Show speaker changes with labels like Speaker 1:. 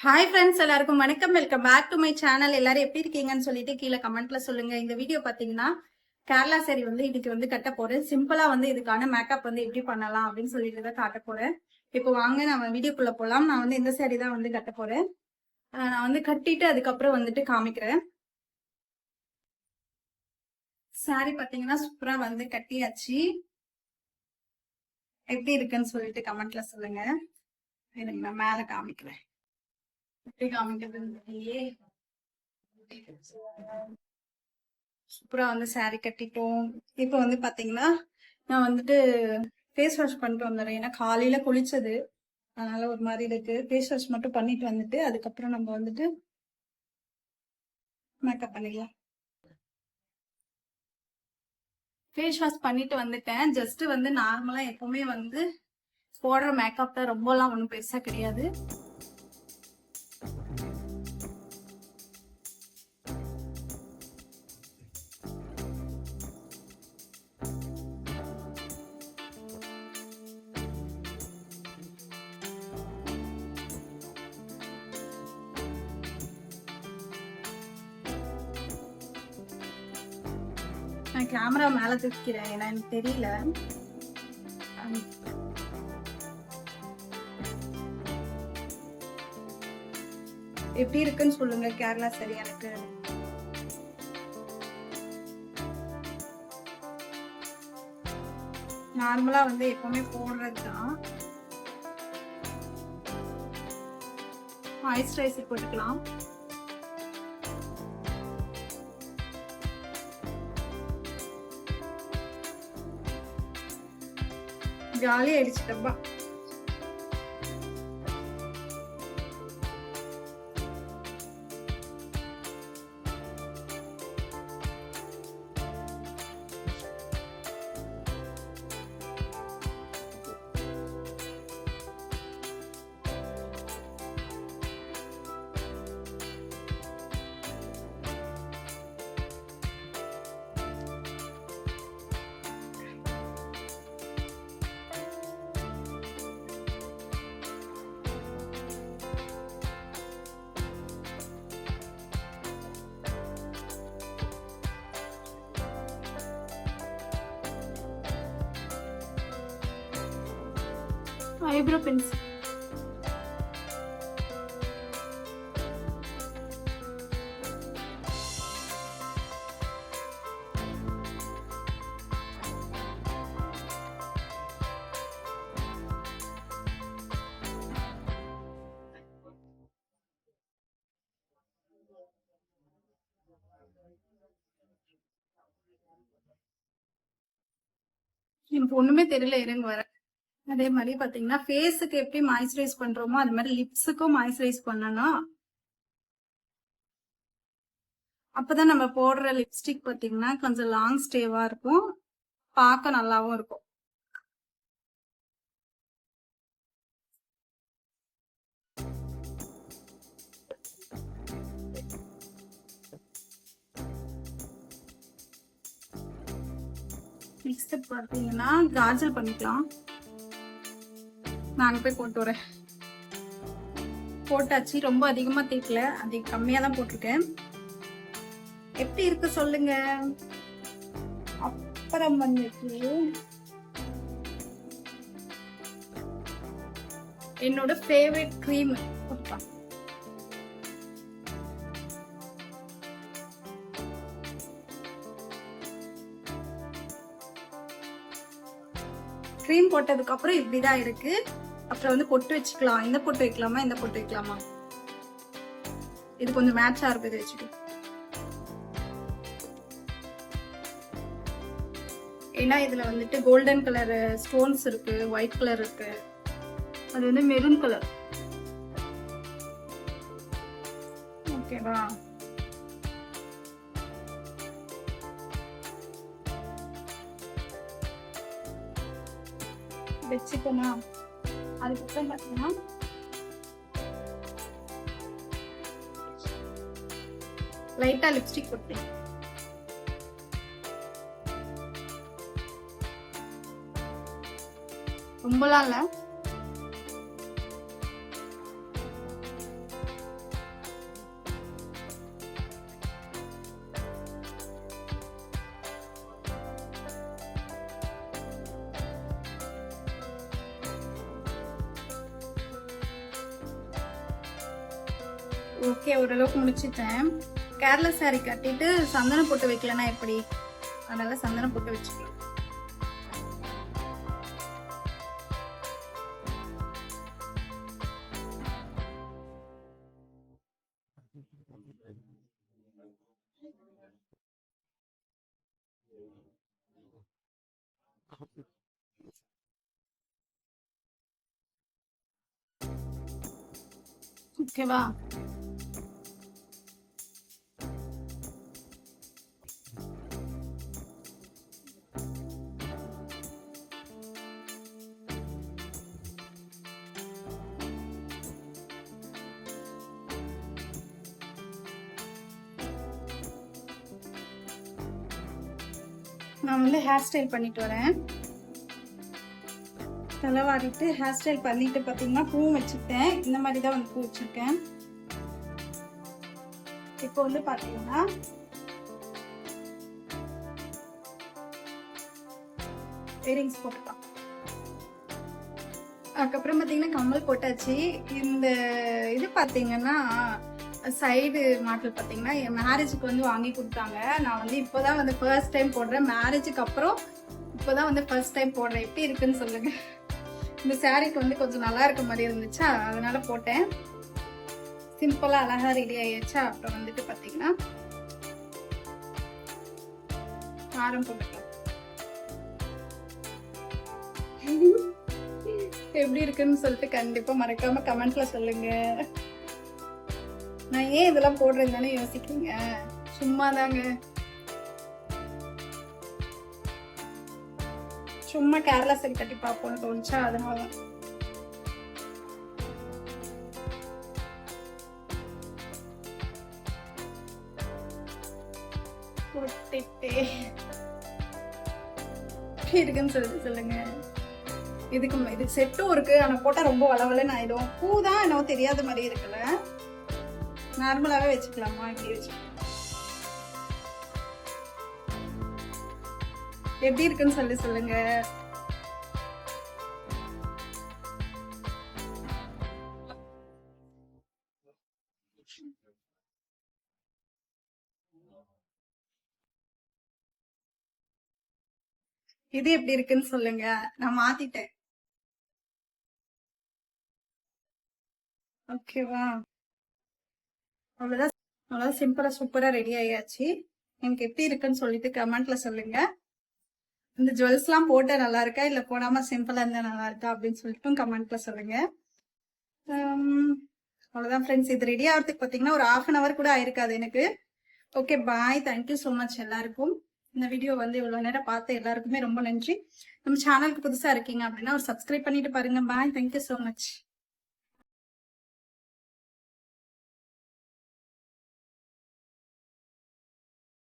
Speaker 1: Hi friends, எல்லாருக்கும் வணக்கம். Welcome back to my channel. எல்லாரும் எப்படி இருக்கீங்கன்னு சொல்லிட்டு கீழே கமெண்ட்ல சொல்லுங்க. இந்த வீடியோ பாத்தீங்கன்னா கேரளா சாரி இன்னைக்கு கட்ட போறேன். சிம்பிளா இதுக்கான மேக்கப் எப்படி பண்ணலாம் அப்படின்னு சொல்லிட்டு தான் காட்ட போறேன். இப்போ வாங்க நம்ம வீடியோக்குள்ள போலாம். நான் இந்த சாரி தான் கட்ட போறேன். நான் கட்டிட்டு அதுக்கப்புறம் காமிக்கிறேன். சாரி பாத்தீங்கன்னா சூப்பரா கட்டியாச்சு. எப்படி இருக்குன்னு சொல்லிட்டு கமெண்ட்ல சொல்லுங்க. எனக்கு நான் மேல காமிக்கிறேன். எப்படி காமிக்கிறதுன்னு சூப்பரா சாரி கட்டிட்டோம். இப்போ பாத்தீங்கன்னா நான் ஃபேஸ் வாஷ் பண்ணிட்டு வந்துடுறேன். ஏன்னா காலையில குளிச்சது, அதனால ஒரு மாதிரி இருக்கு. ஃபேஸ் வாஷ் மட்டும் பண்ணிட்டு அதுக்கப்புறம் நம்ம மேக்கப் பண்ணிக்கலாம். ஃபேஸ் வாஷ் பண்ணிட்டு வந்துட்டேன். ஜஸ்ட் நார்மலா எப்பவுமே போடுற மேக்கப் தான், ரொம்பலாம் ஒன்றும் பெருசா கிடையாது. நான் கேமரா மேல தூக்கிறேன், ஏன்னா எனக்கு தெரியல. எப்படி இருக்குன்னு சொல்லுங்க கேரளா சரி. எனக்கு நார்மலா எப்பவுமே போடுறதுதான். மாய்ஸ்சரைசர் போட்டுக்கலாம். ஜாலி ஆயிடுச்சுட்டப்பா. ஐப்ரோ பென்சில் எனக்கு ஒண்ணுமே தெரியல, இருங்க வர. அதே மாதிரி பாத்தீங்கன்னா ஃபேஸுக்கு எப்படி மாய்ஸ்சரைஸ் பண்றோமோ அது மாதிரி லிப்ஸுக்கும் மாய்ஸ்சரைஸ் பண்ணணும். அப்பதான் நம்ம போடுற லிப்ஸ்டிக் பாத்தீங்கன்னா கொஞ்சம் லாங் ஸ்டேவா இருக்கும், பார்க்க நல்லாவும் இருக்கும். நெக்ஸ்ட் பாத்தீங்கன்னா காஜல் பண்ணிக்கலாம். நான் போய் போட்டு வரேன். போட்டாச்சு. ரொம்ப அதிகமா தேய்க்கல, கம்மியா தான் போட்டிருக்கேன். எப்படி இருக்கு சொல்லுங்க. அப்புறம் என்னோட ஃபேவரட் கிரீம் கிரீம் போட்டதுக்கு அப்புறம் இப்படிதான் இருக்கு. அப்புறம் பொட்டு வச்சுக்கலாம். இந்த பொட்டு வைக்கலாமா, இந்த பொட்டு வைக்கலாமா? இது கொஞ்சம் மேட்சா இருக்கு, இது வச்சுட்டு. ஏன்னா இதுல கோல்டன் கலர் ஸ்டோன்ஸ் இருக்கு, ஒயிட் கலர் இருக்கு, அது மெரூன் கலர். ஓகேவா? வச்சுக்கோமா. அதுக்கப்புறம் பாத்தீங்கன்னா லைட்டா லிப்ஸ்டிக் போட்டேன். ரொம்பலாம் இல்ல. ஓகே, ஓரளவுக்கு முடிச்சிட்டேன். கேரளா சாரி கட்டிட்டு சந்தனம் போட்டு வைக்கலன்னா எப்படி? அதனால சந்தனம் போட்டு வச்சுக்கலாம். ஓகேவா? நான் வந்து ஹேர் ஸ்டைல் பண்ணிட்டு வரேன். தலைவாரிட்டு ஹேர் ஸ்டைல் பண்ணிட்டு பாத்தீங்கன்னா பூவும் வச்சுட்டேன். இந்த மாதிரி தான் வந்து பூ வச்சிருக்கேன். இப்போ வந்து பாத்தீங்கன்னா இயரிங்ஸ் போட்டுக்கலாம். அதுக்கப்புறம் பாத்தீங்கன்னா கம்மல் போட்டாச்சு. இந்த இது பாத்தீங்கன்னா சைடு மாடல் பாத்தீங்கன்னா என் மேரேஜுக்கு வந்து வாங்கி கொடுத்தாங்க. நான் வந்து இப்போதான் வந்து ஃபர்ஸ்ட் டைம் போடுறேன். மேரேஜுக்கு அப்புறம் இப்போதான் வந்து ஃபர்ஸ்ட் டைம் போடுறேன். எப்படி இருக்குன்னு சொல்லுங்க. இந்த சாரீக்கு வந்து கொஞ்சம் நல்லா இருக்க மாதிரி இருந்துச்சா, அதனால போட்டேன். சிம்பிளா அழகா ரெடி ஆயிடுச்சா. அப்புறம் வந்துட்டு பாத்தீங்கன்னா ஆரம் போட்டுக்கலாம். எப்படி இருக்குன்னு சொல்லிட்டு கண்டிப்பா மறக்காம கமெண்ட்ல சொல்லுங்க. நான் ஏன் இதெல்லாம் போடுறேன்னு தானே யோசிக்கிறீங்க. சும்மாதாங்க, சும்மா கேரளா சரி கட்டி பார்ப்போம்னு தோணுச்சா, அதனால போட்டுட்டு இருக்குன்னு சொல்லுங்க. இதுக்கு செட்டும் இருக்கு. ஆனா போட்டா ரொம்ப வளவலன்னு ஆயிடும். பூ தான் என்னவோ தெரியாத மாதிரி இருக்குல்ல. நார்மலாவே வச்சுக்கலாமா? இப்படி வச்சுக்கலாம். எப்படி இருக்குன்னு சொல்லுங்க. இது எப்படி இருக்குன்னு சொல்லுங்க. நான் மாத்திட்டேன். ஓகேவா? அவ்வளவுதான் சிம்பிளா சூப்பரா ரெடி ஆயாச்சு. எனக்கு எப்படி இருக்குன்னு சொல்லிட்டு கமெண்ட்ல சொல்லுங்க. இந்த ஜுவல்ஸ் எல்லாம் போட்டா நல்லா இருக்கா, இல்ல போடாம சிம்பிளா இருந்தா நல்லா இருக்கா அப்படின்னு சொல்லிட்டு கமெண்ட்ல சொல்லுங்க. அவ்வளவுதான் ஃப்ரெண்ட்ஸ். இது ரெடி ஆகிறதுக்கு பாத்தீங்கன்னா ஒரு 1/2 hour கூட ஆயிருக்காது எனக்கு. ஓகே, பாய். தேங்க்யூ ஸோ மச் எல்லாருக்கும். இந்த வீடியோ வந்து இவ்வளவு நேரம் பார்த்த எல்லாருக்குமே ரொம்ப நன்றி. நம்ம சேனலுக்கு புதுசா இருக்கீங்க அப்படின்னா ஒரு சப்ஸ்கிரைப் பண்ணிட்டு பாருங்க. பாய். Thank you so much.